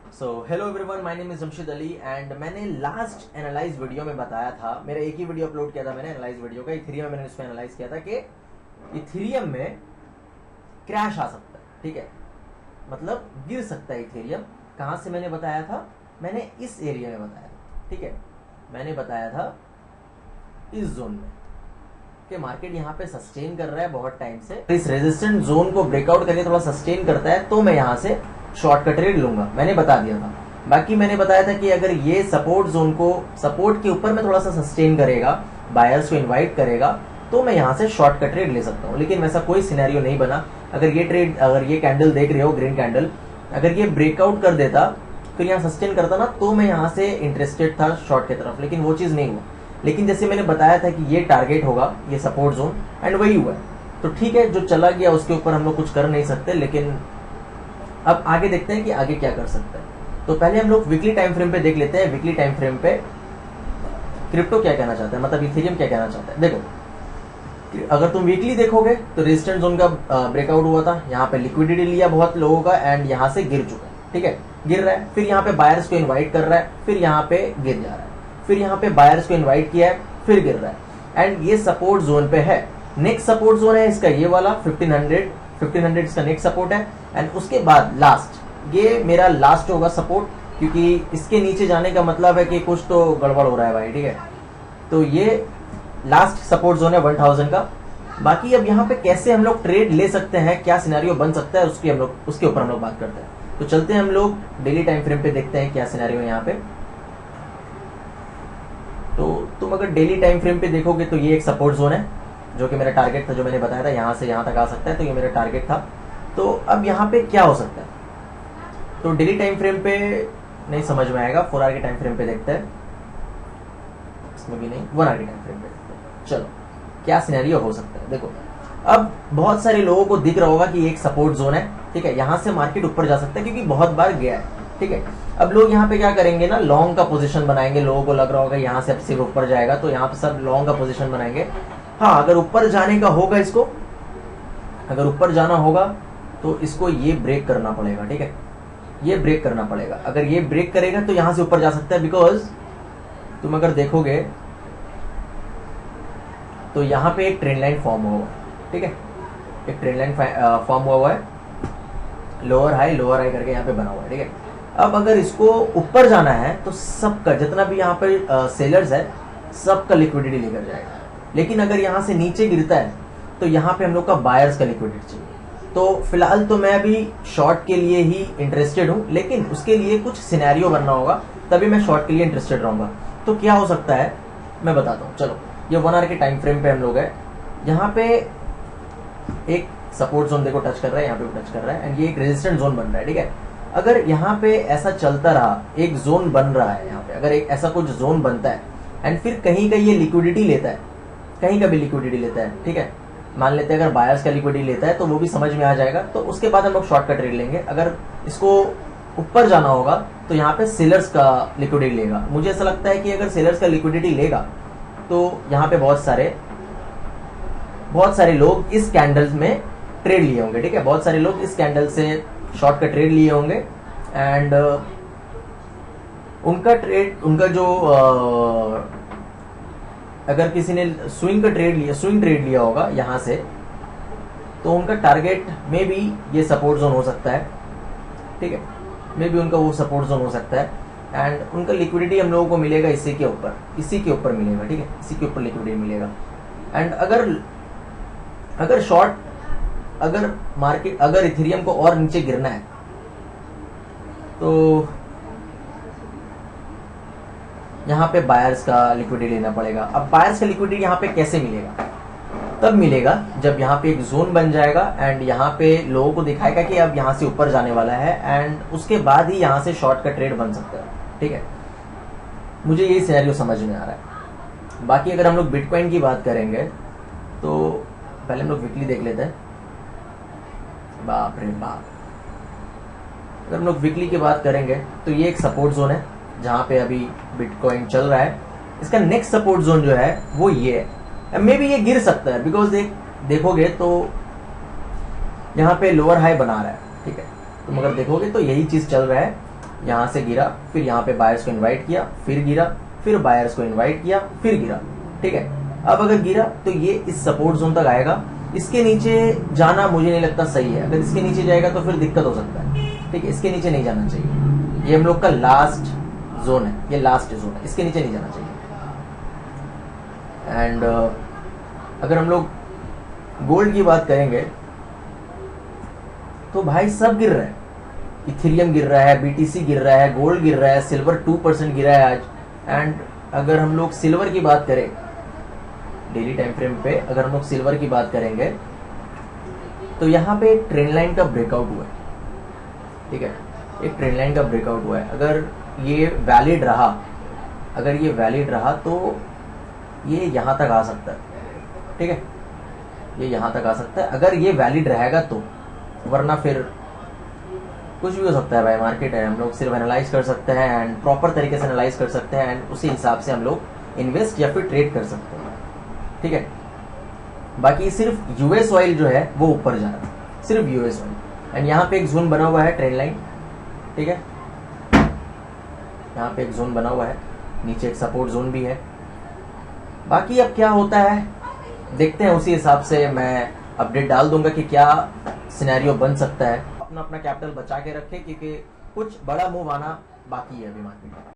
Hello everyone, my name is Jamshed Ali and मैंने last analyse video में बताया था, मेरा एक ही वीडियो अपलोड किया था मैंने एनालाइज वीडियो का इथेरियम में। मैंने उसमें एनालाइज किया था कि इथेरियम में क्रैश आ सकता है, ठीक है, मतलब गिर सकता है इथेरियम। कहाँ से मैंने बताया था? मैंने इस एरिया में बताया था, ठीक है। मैंने बताया था इस जोन में कि मार्केट यहाँ पे सस्टेन कर रहा है बहुत टाइम से, इस रेजिस्टेंट जोन को ब्रेकआउट करके थोड़ा सस्टेन करता है तो मैं यहाँ से शॉर्ट का ट्रेड लूंगा, मैंने बता दिया था। बाकी मैंने बताया था कि अगर ये सपोर्ट जोन को, सपोर्ट के ऊपर में थोड़ा सा सस्टेन करेगा, बायर्स को इनवाइट करेगा, तो मैं यहाँ से शॉर्ट का ट्रेड ले सकता हूँ। लेकिन वैसा कोई सिनेरियो नहीं बना। अगर ये कैंडल देख रहे हो, ग्रीन कैंडल, अगर ये ब्रेकआउट कर देता फिर यहाँ सस्टेन करता ना, तो मैं यहाँ से इंटरेस्टेड था शॉर्ट की तरफ, लेकिन वो चीज़ नहीं हुआ। लेकिन जैसे मैंने बताया था कि ये टारगेट होगा, ये सपोर्ट जोन, एंड वही हुआ है। तो ठीक है, जो चला गया उसके ऊपर हम लोग कुछ कर नहीं सकते, लेकिन अब आगे देखते हैं कि आगे क्या कर सकते हैं। तो पहले हम लोग वीकली टाइम फ्रेम पे देख लेते हैं। वीकली टाइम फ्रेम पे क्रिप्टो क्या कहना चाहता है, मतलब इथेरियम क्या कहना चाहता है। देखो, अगर तुम वीकली देखोगे तो रेजिस्टेंस जोन का ब्रेकआउट हुआ था, यहाँ पे लिक्विडिटी लिया बहुत लोगों का एंड यहाँ से गिर चुका है, ठीक है, गिर रहा है। फिर यहाँ पे बायर्स को इन्वाइट कर रहा है, फिर यहाँ पे गिर जा रहा है, फिर यहाँ पे बायर्स को इन्वाइट किया है, फिर गिर रहा है, एंड ये सपोर्ट जोन पे है। नेक्स्ट सपोर्ट जोन है इसका ये वाला 1500 इसका नेक्स्ट सपोर्ट है। एंड उसके बाद लास्ट, ये मेरा लास्ट होगा सपोर्ट, क्योंकि इसके नीचे जाने का मतलब है कि कुछ तो गड़बड़ हो रहा है भाई, ठीक है। तो ये लास्ट सपोर्ट जोन है 1000 का। बाकी अब यहाँ पे कैसे हम लोग ट्रेड ले सकते हैं, क्या सिनेरियो बन सकता है, उसके ऊपर हम लोग बात करते हैं। तो चलते हैं हम लोग डेली टाइम फ्रेम पे, देखते हैं क्या सिनेरियो है यहाँ पे। तो तुम अगर डेली टाइम फ्रेम पे देखोगे तो ये एक सपोर्ट जोन है, जो कि मेरा टारगेट था, जो मैंने बताया था यहाँ से यहाँ तक आ सकता है, तो ये मेरा टारगेट था। तो अब यहाँ पे क्या हो सकता है, तो डेली टाइम फ्रेम पे नहीं समझ में आएगा, 4 आवर के टाइम फ्रेम पे देखते हैं, इसमें भी नहीं, 1 आवर के टाइम फ्रेम पे देखते हैं। चलो, क्या सिनेरियो हो सकता है। देखो, अब बहुत सारे लोगों को दिख रहा होगा कि एक सपोर्ट जोन है, ठीक है, यहाँ से मार्केट ऊपर जा सकता है क्योंकि बहुत बार गया है, ठीक है। अब लोग यहाँ पे क्या करेंगे ना, लॉन्ग का पोजीशन बनाएंगे। लोगों को लग रहा होगा यहाँ से अब सिर्फ ऊपर जाएगा, तो यहाँ पे सब लॉन्ग का पोजीशन बनाएंगे। हाँ, अगर ऊपर जाने का होगा, इसको अगर ऊपर जाना होगा तो इसको ये ब्रेक करना पड़ेगा, ठीक है, ये ब्रेक करना पड़ेगा। अगर ये ब्रेक करेगा तो यहाँ से ऊपर जा सकता है, बिकॉज तुम अगर देखोगे तो यहाँ पे एक ट्रेंड लाइन फॉर्म हुआ, ठीक है, एक ट्रेंड लाइन फॉर्म हुआ है, लोअर हाई करके यहाँ पे बना हुआ है, ठीक है। अब अगर इसको ऊपर जाना है तो सबका, जितना भी यहाँ पे सेलर्स है, सबका लिक्विडिटी लेकर जाएगा। लेकिन अगर यहाँ से नीचे गिरता है तो यहाँ पे हम लोग का बायर्स का लिक्विडिटी चाहिए। तो फिलहाल तो मैं अभी शॉर्ट के लिए ही इंटरेस्टेड हूँ, लेकिन उसके लिए कुछ सिनेरियो बनना होगा, तभी मैं शॉर्ट के लिए इंटरेस्टेड रहूंगा। तो क्या हो सकता है मैं बताता हूँ। चलो, ये 1 आवर के टाइम फ्रेम पे हम लोग है। यहाँ पे एक सपोर्ट जोन देखो टच कर रहा है, यहाँ पे भी टच कर रहा है, एंड ये एक रेजिस्टेंट जोन बन रहा है, ठीक है। अगर यहाँ पे ऐसा चलता रहा, एक जोन बन रहा है यहाँ पे, अगर एक ऐसा कुछ जोन बनता है एंड फिर कहीं का ये लिक्विडिटी लेता है, कहीं का भी लिक्विडिटी लेता है, ठीक है, मान लेते हैं अगर बायर्स का लिक्विडिटी लेता है तो वो भी समझ में आ जाएगा। तो उसके बाद हम लोग शॉर्ट का ट्रेड लेंगे। अगर इसको ऊपर जाना होगा तो यहाँ पे सेलर्स का लिक्विडिटी लेगा। मुझे ऐसा लगता है कि अगर सेलर्स का लिक्विडिटी लेगा तो यहाँ पे बहुत सारे लोग इस कैंडल में ट्रेड लिए होंगे, ठीक है, बहुत सारे लोग इस कैंडल से शॉर्ट का ट्रेड लिए होंगे, एंड उनका जो अगर किसी ने स्विंग ट्रेड लिया होगा यहाँ से, तो उनका टारगेट में भी ये सपोर्ट जोन हो सकता है, ठीक है, में भी उनका वो सपोर्ट जोन हो सकता है, एंड उनका लिक्विडिटी हम लोगों को मिलेगा इसी के ऊपर मिलेगा, ठीक है, इसी के ऊपर लिक्विडिटी मिलेगा। एंड अगर इथेरियम को और नीचे गिरना है तो यहाँ पे बायर्स का लिक्विडिटी लेना पड़ेगा। अब बायर्स का लिक्विडिटी यहाँ पे कैसे मिलेगा? तब मिलेगा जब यहाँ पे एक जोन बन जाएगा एंड यहाँ पे लोगों को दिखाएगा कि अब यहाँ से ऊपर जाने वाला है, एंड उसके बाद ही यहाँ से शॉर्ट का ट्रेड बन सकता है, ठीक है। मुझे यही सिनेरियो समझ में आ रहा है। बाकी अगर हम लोग बिटकॉइन की बात करेंगे तो पहले हम लोग वीकली देख लेते हैं। बाप रे बाप, अगर हम लोग वीकली की बात करेंगे तो ये एक सपोर्ट जोन है जहाँ पे अभी बिटकॉइन चल रहा है। इसका नेक्स्ट सपोर्ट जोन जो है वो ये है। मे बी ये गिर सकता है, बिकॉज देखोगे तो यहाँ पे लोअर हाई बना रहा है, ठीक है। तुम अगर देखोगे तो यही चीज चल रहा है, यहाँ से गिरा, फिर यहाँ पे बायर्स को इनवाइट किया, फिर गिरा, फिर बायर्स को इनवाइट किया, फिर गिरा। ठीक है, अब अगर गिरा तो ये इस सपोर्ट जोन तक आएगा। इसके नीचे जाना मुझे नहीं लगता सही है। अगर इसके नीचे जाएगा तो फिर दिक्कत हो सकता है। ठीक है, इसके नीचे नहीं जाना चाहिए। ये हम लोग का लास्ट जोन है, ये लास्ट जोन है, इसके नीचे नहीं जाना चाहिए। एंड अगर हम लोग गोल्ड की बात करेंगे तो भाई सब गिर रहा है। इथेरियम गिर रहा है, बीटीसी गिर रहा है, गोल्ड गिर रहा है, सिल्वर 2% गिरा है आज। एंड अगर हम लोग सिल्वर की बात करें डेली टाइम फ्रेम पे, अगर हम लोग सिल्वर की बात करेंगे तो यहाँ पे एक ट्रेंड लाइन का ब्रेकआउट हुआ है। ठीक है, एक ट्रेंड लाइन का ब्रेकआउट हुआ है। अगर ये वैलिड रहा, अगर ये वैलिड रहा तो ये यहाँ तक आ सकता है। ठीक है, ये यहाँ तक आ सकता है अगर ये वैलिड रहेगा तो, वरना फिर कुछ भी हो सकता है भाई। मार्केट है, हम लोग सिर्फ एनालाइज कर सकते हैं एंड प्रॉपर तरीके से एनालाइज कर सकते हैं एंड उसी हिसाब से हम लोग इन्वेस्ट या फिर ट्रेड कर सकते हैं। ठीक है, बाकी सिर्फ यूएस ऑयल जो है वो ऊपर जा रहा है, सिर्फ यूएस ऑयल। एंड यहाँ पे एक जोन बना हुआ है ट्रेंड लाइन। ठीक है, यहाँ पे एक जोन बना हुआ है, नीचे एक सपोर्ट जोन भी है। बाकी अब क्या होता है देखते हैं, उसी हिसाब से मैं अपडेट डाल दूंगा कि क्या सिनेरियो बन सकता है। अपना अपना कैपिटल बचा के रखें क्योंकि कुछ बड़ा मूव आना बाकी है अभी मार्केट में।